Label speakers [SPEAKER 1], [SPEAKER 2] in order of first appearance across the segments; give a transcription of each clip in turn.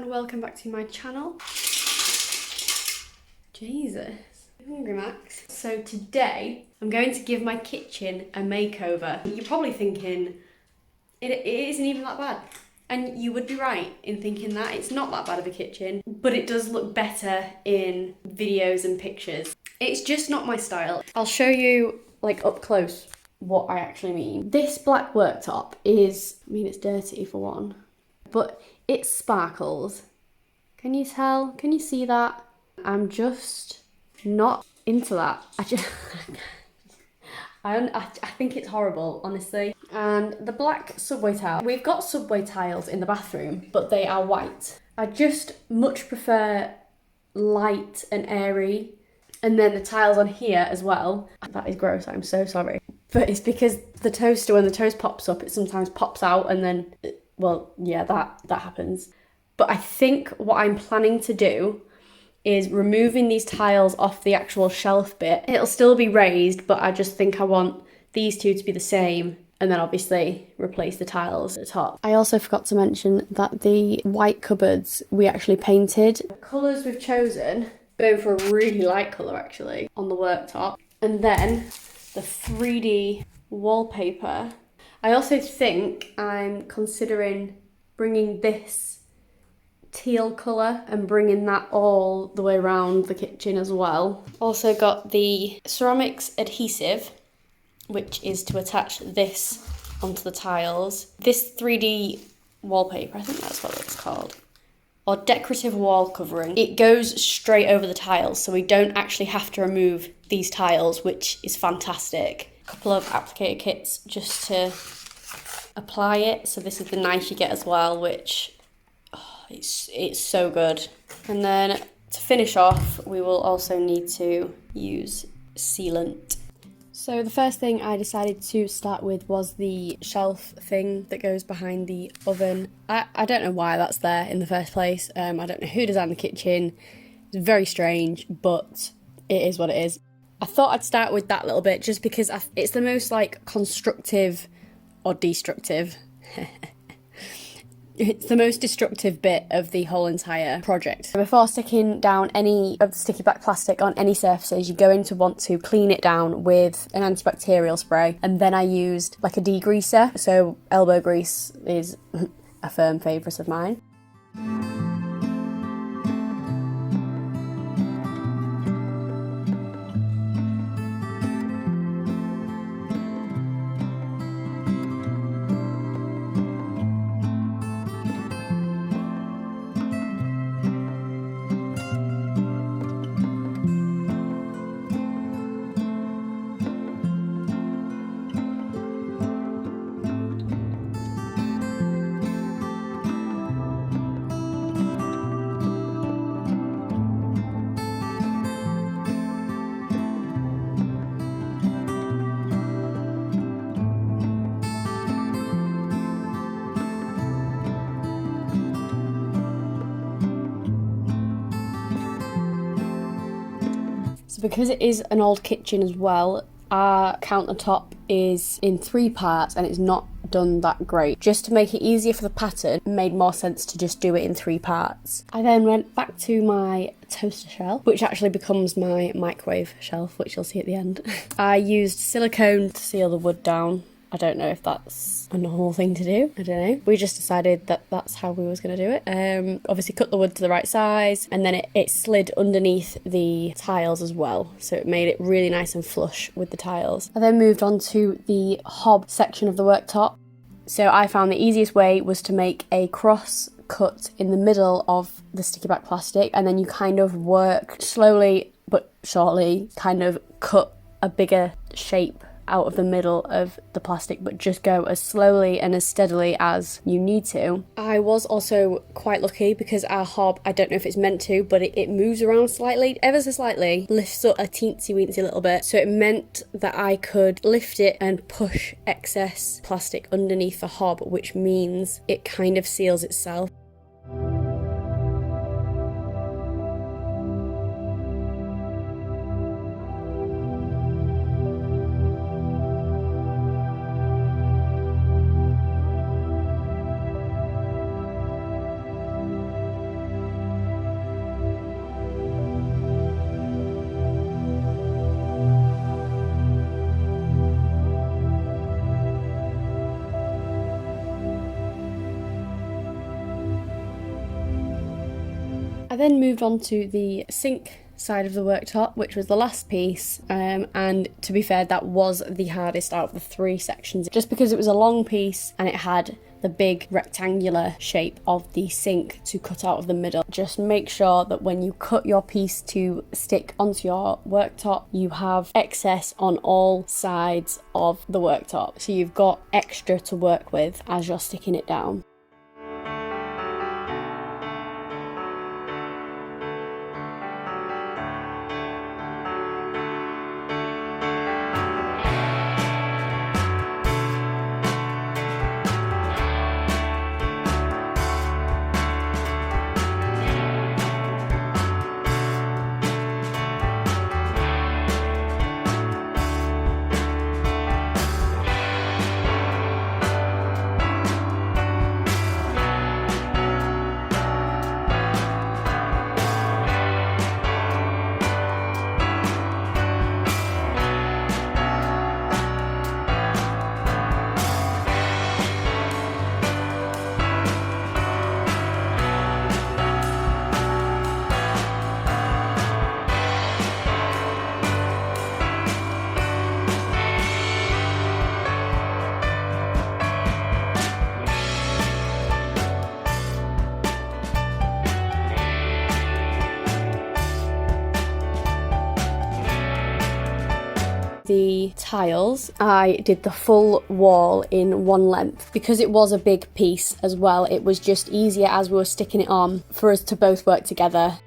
[SPEAKER 1] and welcome back to my channel. Jesus, I'm hungry, Max. So today I'm going to give my kitchen a makeover. You're probably thinking it isn't even that bad, and you would be right in thinking that. It's not that bad of a kitchen, but it does look better in videos and pictures. It's just not my style. I'll show you like up close what I actually mean. This black worktop is, I mean, it's dirty for one, but it sparkles. Can you tell? Can you see that? I'm just not into that. I think it's horrible, honestly. And the black subway tile. We've got subway tiles in the bathroom, but they are white. I just much prefer light and airy. And then the tiles on here as well. That is gross, I'm so sorry. But it's because the toaster, when the toast pops up, it sometimes pops out and then, well, yeah, that happens. But I think what I'm planning to do is removing these tiles off the actual shelf bit. It'll still be raised, but I just think I want these two to be the same, and then obviously replace the tiles at the top. I also forgot to mention that the white cupboards we actually painted. The colours we've chosen, going for a really light colour actually, on the worktop. And then the 3D wallpaper. I also think I'm considering bringing this teal colour and bringing that all the way around the kitchen as well. Also got the ceramics adhesive, which is to attach this onto the tiles. This 3D wallpaper, I think that's what it's called, or decorative wall covering. It goes straight over the tiles, so we don't actually have to remove these tiles, which is fantastic. A couple of applicator kits just to apply it. So this is the knife you get as well, which it's so good. And then to finish off, we will also need to use sealant. So the first thing I decided to start with was the shelf thing that goes behind the oven. I don't know why that's there in the first place. I don't know who designed the kitchen. It's very strange, but it is what it is. I thought I'd start with that little bit just because it's the most like constructive or destructive. It's the most destructive bit of the whole entire project. Before sticking down any of the sticky black plastic on any surfaces, you're going to want to clean it down with an antibacterial spray. And then I used like a degreaser, so elbow grease is a firm favourite of mine. So because it is an old kitchen as well, our countertop is in 3 parts and it's not done that great. Just to make it easier for the pattern, it made more sense to just do it in 3 parts. I then went back to my toaster shelf, which actually becomes my microwave shelf, which you'll see at the end. I used silicone to seal the wood down. I don't know if that's a normal thing to do. I don't know. We just decided that that's how we was going to do it. Obviously cut the wood to the right size, and then it slid underneath the tiles as well. So it made it really nice and flush with the tiles. I then moved on to the hob section of the worktop. So I found the easiest way was to make a cross cut in the middle of the sticky back plastic, and then you kind of work slowly but surely, kind of cut a bigger shape out of the middle of the plastic, but just go as slowly and as steadily as you need to. I was also quite lucky because our hob, I don't know if it's meant to, but it moves around slightly, ever so slightly, lifts up a teensy weensy little bit. So it meant that I could lift it and push excess plastic underneath the hob, which means it kind of seals itself. then moved on to the sink side of the worktop, which was the last piece, and to be fair, that was the hardest out of the 3 sections, just because it was a long piece and it had the big rectangular shape of the sink to cut out of the middle. Just make sure that when you cut your piece to stick onto your worktop, you have excess on all sides of the worktop, so you've got extra to work with as you're sticking it down. The tiles, I did the full wall in one length because it was a big piece as well. It was just easier as we were sticking it on for us to both work together.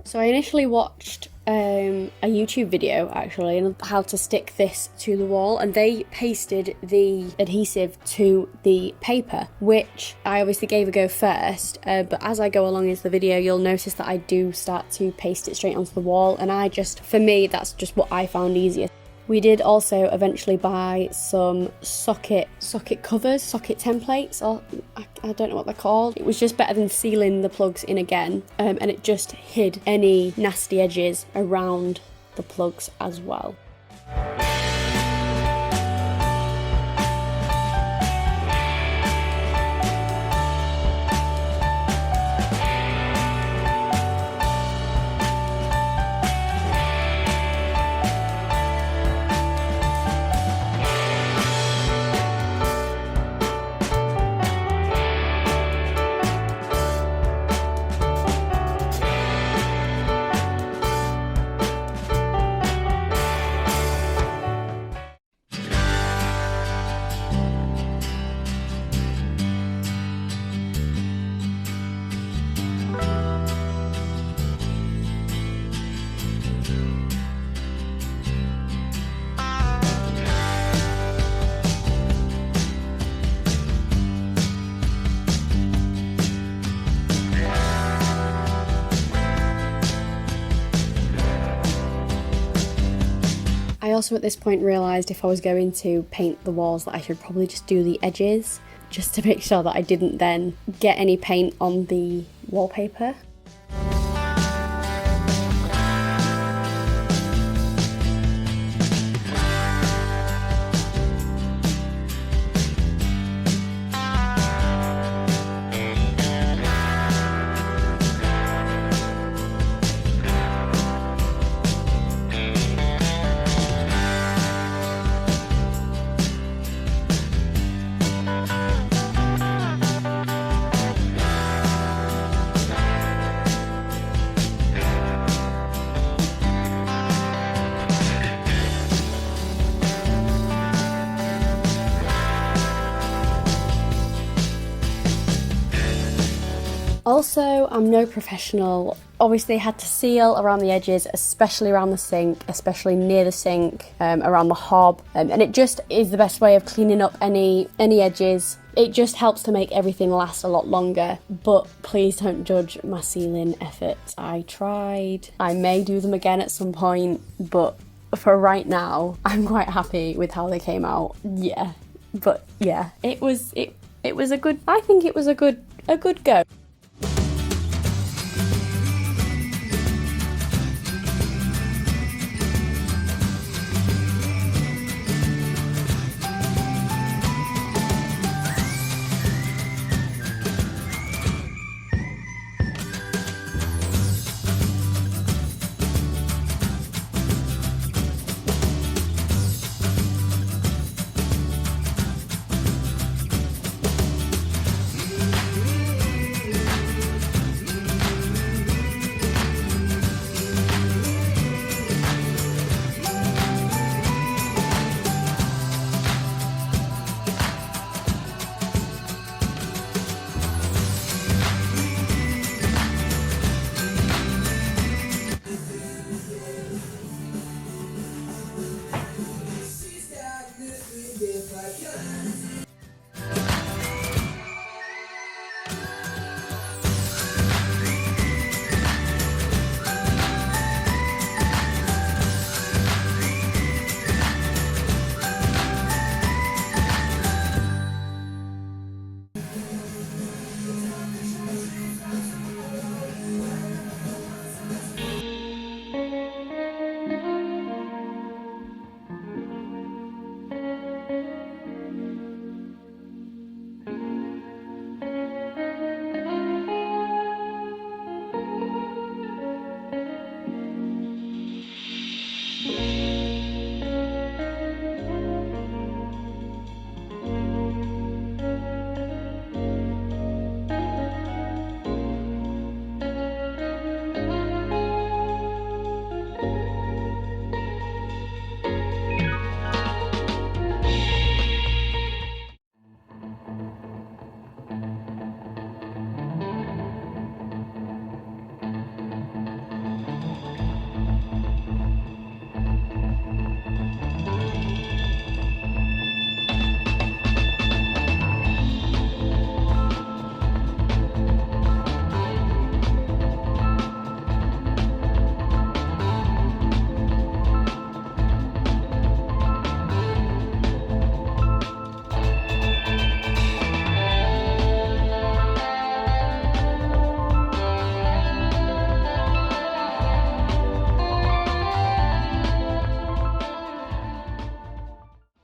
[SPEAKER 1] So I initially watched a YouTube video actually on how to stick this to the wall, and they pasted the adhesive to the paper, which I obviously gave a go first, but as I go along into the video you'll notice that I do start to paste it straight onto the wall, and for me that's just what I found easier. We did also eventually buy some socket covers, socket templates, or I don't know what they're called. It was just better than sealing the plugs in again, and it just hid any nasty edges around the plugs as well. I also at this point realised if I was going to paint the walls that I should probably just do the edges, just to make sure that I didn't then get any paint on the wallpaper. Also, I'm no professional. Obviously I had to seal around the edges, especially around the sink, especially near the sink, around the hob, and it just is the best way of cleaning up any edges. It just helps to make everything last a lot longer, but please don't judge my sealing efforts. I tried. I may do them again at some point, but for right now, I'm quite happy with how they came out. Yeah, but yeah, it was a good, I think it was a good go.